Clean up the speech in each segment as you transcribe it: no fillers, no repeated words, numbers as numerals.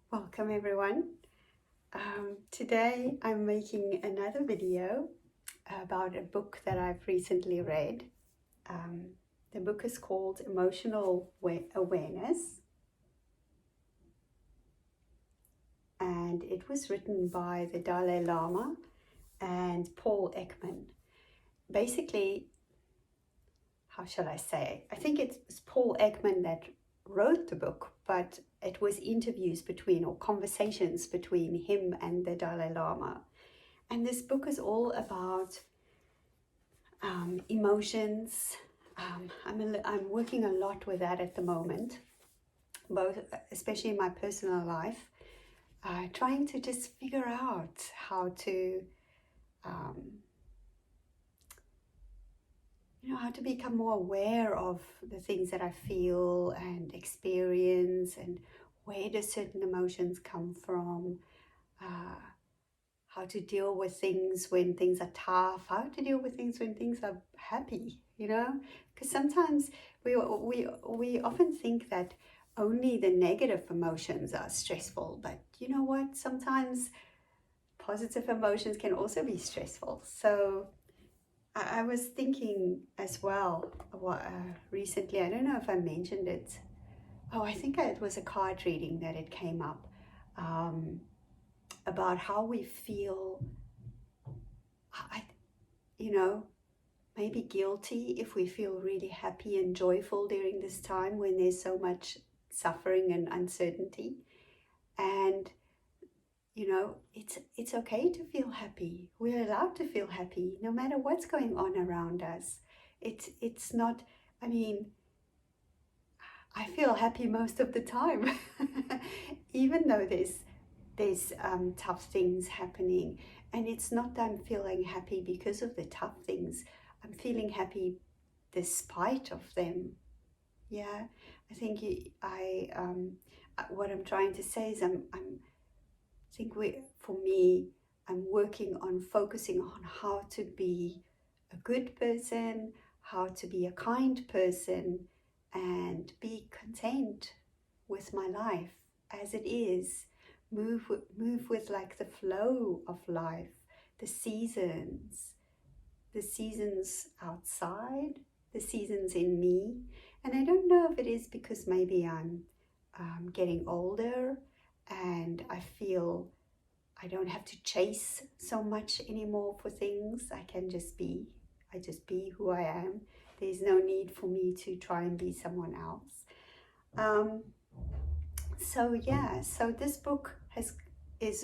Welcome everyone. Today I'm making another video about a book that I've recently read. The book is called Emotional Awareness, and it was written by the Dalai Lama and Paul Ekman. Basically, how shall I say? I think it's Paul Ekman that wrote the book, but it was interviews between or conversations between him and the Dalai Lama. And this book is all about emotions. I'm working a lot with that at the moment, both especially in my personal life, trying to just figure out how to how to become more aware of the things that I feel and experience, and where do certain emotions come from, how to deal with things when things are tough, how to deal with things when things are happy, because sometimes we often think that only the negative emotions are stressful, but you know what, sometimes positive emotions can also be stressful. So I was thinking as well recently, I don't know if I mentioned it. Oh, I think it was a card reading that it came up about how we feel, maybe guilty if we feel really happy and joyful during this time when there's so much suffering and uncertainty. And it's okay to feel happy. We're allowed to feel happy no matter what's going on around us. It's not, I mean, I feel happy most of the time, even though there's tough things happening. And it's not that I'm feeling happy because of the tough things. I'm feeling happy despite of them. Yeah, I think what I'm trying to say is for me, I'm working on focusing on how to be a good person, how to be a kind person, and be content with my life as it is. Move with like the flow of life, the seasons outside, the seasons in me. And I don't know if it is because maybe I'm getting older and I feel I don't have to chase so much anymore for things. I just be who I am. There's no need for me to try and be someone else. So this book is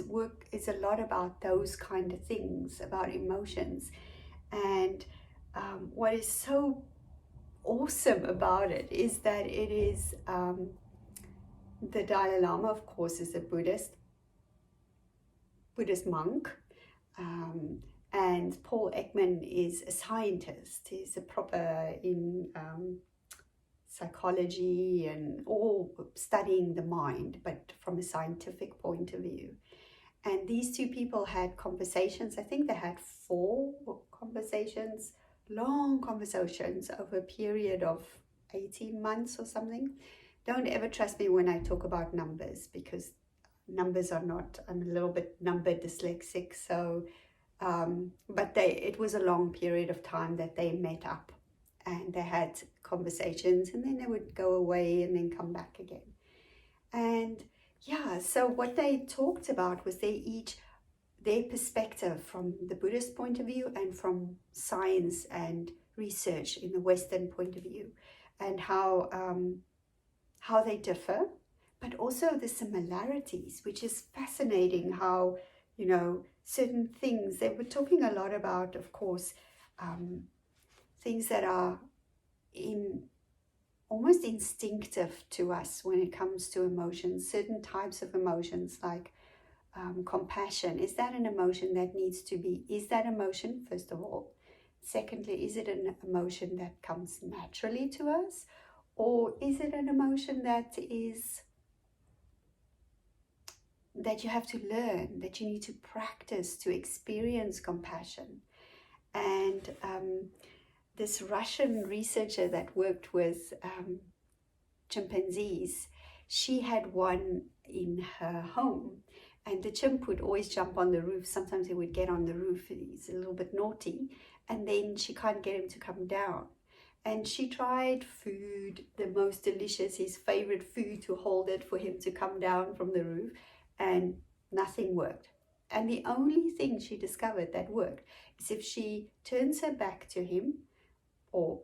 a lot about those kind of things, about emotions. And what is so awesome about it is that it is the Dalai Lama, of course, is a Buddhist monk, and Paul Ekman is a scientist. He's a proper in psychology and all studying the mind, but from a scientific point of view. And these two people had conversations. I think they had 4 conversations, long conversations over a period of 18 months or something. Don't ever trust me when I talk about numbers, because numbers are not, I'm a little bit number dyslexic. So, but it was a long period of time that they met up and they had conversations, and then they would go away and then come back again. And yeah, so what they talked about was their perspective from the Buddhist point of view and from science and research in the Western point of view, and how they differ, but also the similarities, which is fascinating. How certain things, they were talking a lot about, of course, things that are almost instinctive to us when it comes to emotions, certain types of emotions like compassion. Is that an emotion that needs to be, is that emotion, first of all? Secondly, is it an emotion that comes naturally to us? Or is it an emotion that you have to learn, that you need to practice to experience compassion? And this Russian researcher that worked with chimpanzees, she had one in her home, and the chimp would always jump on the roof. Sometimes he would get on the roof, he's a little bit naughty, and then she can't get him to come down. And she tried food, the most delicious, his favorite food, to hold it for him to come down from the roof, and nothing worked. And the only thing she discovered that worked is if she turns her back to him, or,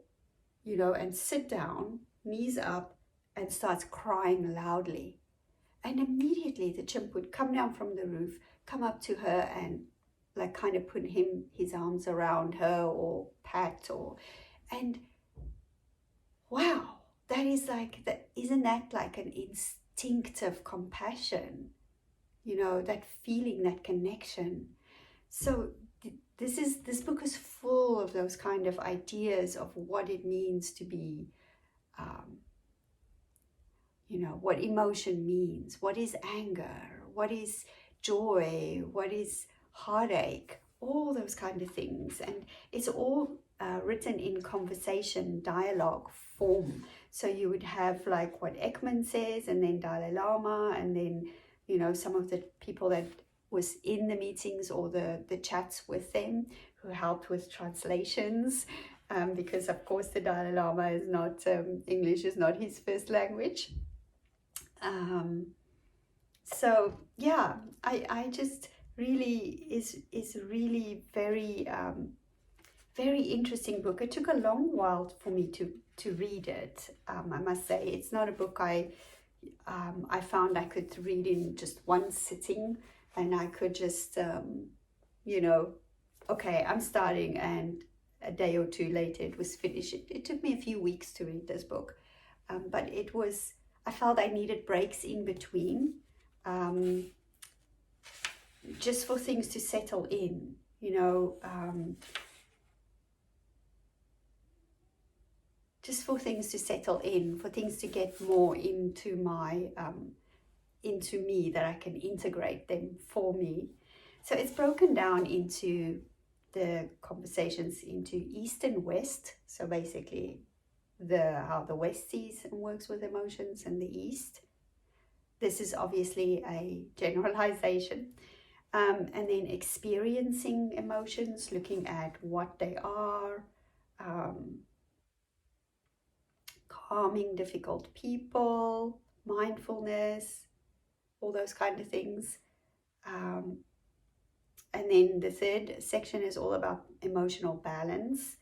and sit down, knees up, and starts crying loudly. And immediately the chimp would come down from the roof, come up to her, and like kind of put his arms around her, or pat, and wow, that is like that. Isn't that like an instinctive compassion? That feeling, that connection. So this book is full of those kind of ideas of what it means to be, what emotion means, what is anger, what is joy, what is heartache, all those kind of things. And it's all written in conversation, dialogue form. So you would have like what Ekman says, and then Dalai Lama, and then, some of the people that was in the meetings or the chats with them, who helped with translations, because of course the Dalai Lama is not, English is not his first language. So yeah, I just really is really very very interesting book. It took a long while for me to read it. I must say, it's not a book I found I could read in just one sitting, and I could just okay, I'm starting, and a day or two later it was finished. It took me a few weeks to read this book, but I felt I needed breaks in between, just for things to settle in, just for things to settle in, for things to get more into into me, that I can integrate them for me. So it's broken down into the conversations into East and West. So basically how the West sees and works with emotions, and the East. This is obviously a generalization. And then experiencing emotions, looking at what they are, calming difficult people, mindfulness, all those kind of things. And then the third section is all about emotional balance.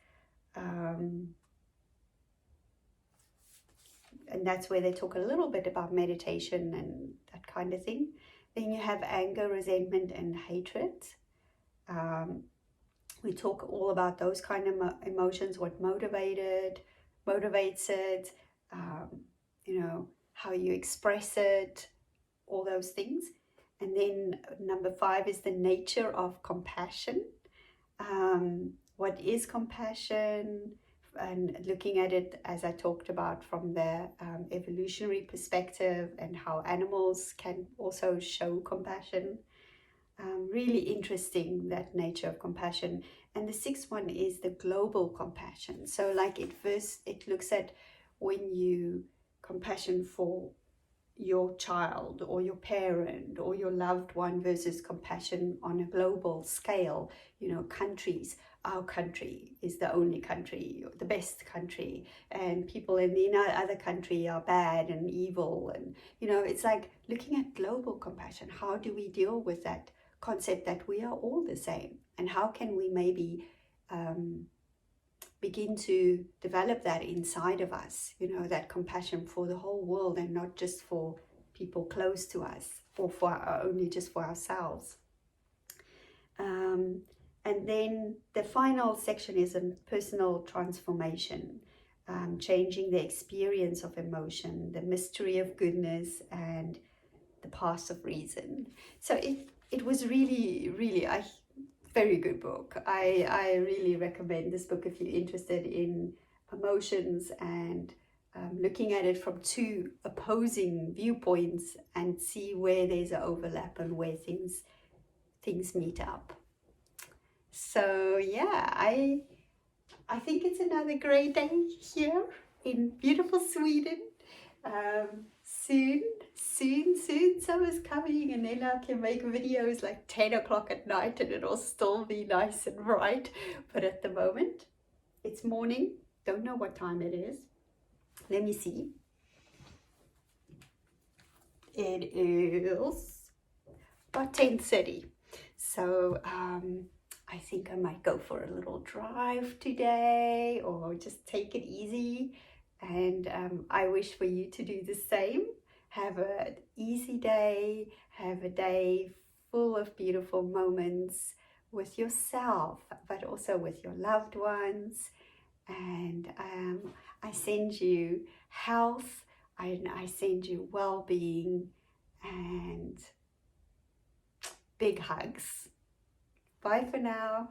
And that's where they talk a little bit about meditation and that kind of thing. Then you have anger, resentment, and hatred. We talk all about those kind of emotions, what motivates it, how you express it, all those things. And then number 5 is the nature of compassion. What is compassion? And looking at it, as I talked about, from the evolutionary perspective, and how animals can also show compassion. Really interesting, that nature of compassion. And the 6th one is the global compassion. So like it looks at when you compassion for your child or your parent or your loved one, versus compassion on a global scale, countries. Our country is the only country, the best country, and people in the other country are bad and evil. And it's like looking at global compassion. How do we deal with that concept that we are all the same, and how can we maybe begin to develop that inside of us, that compassion for the whole world, and not just for people close to us, or only just for ourselves. And then the final section is a personal transformation, changing the experience of emotion, the mystery of goodness, and the path of reason. So it was really, really a very good book. I really recommend this book if you're interested in emotions, and looking at it from 2 opposing viewpoints, and see where there's an overlap and where things meet up. So yeah, I think it's another great day here in beautiful Sweden. soon summer's coming, and then I can make videos like 10 o'clock at night and it'll still be nice and bright. But at the moment, it's morning. Don't know what time it is. Let me see. It is about 10:30. So I think I might go for a little drive today or just take it easy. And I wish for you to do the same. Have an easy day. Have a day full of beautiful moments with yourself, but also with your loved ones. And I send you health, and I send you well-being and big hugs. Bye for now.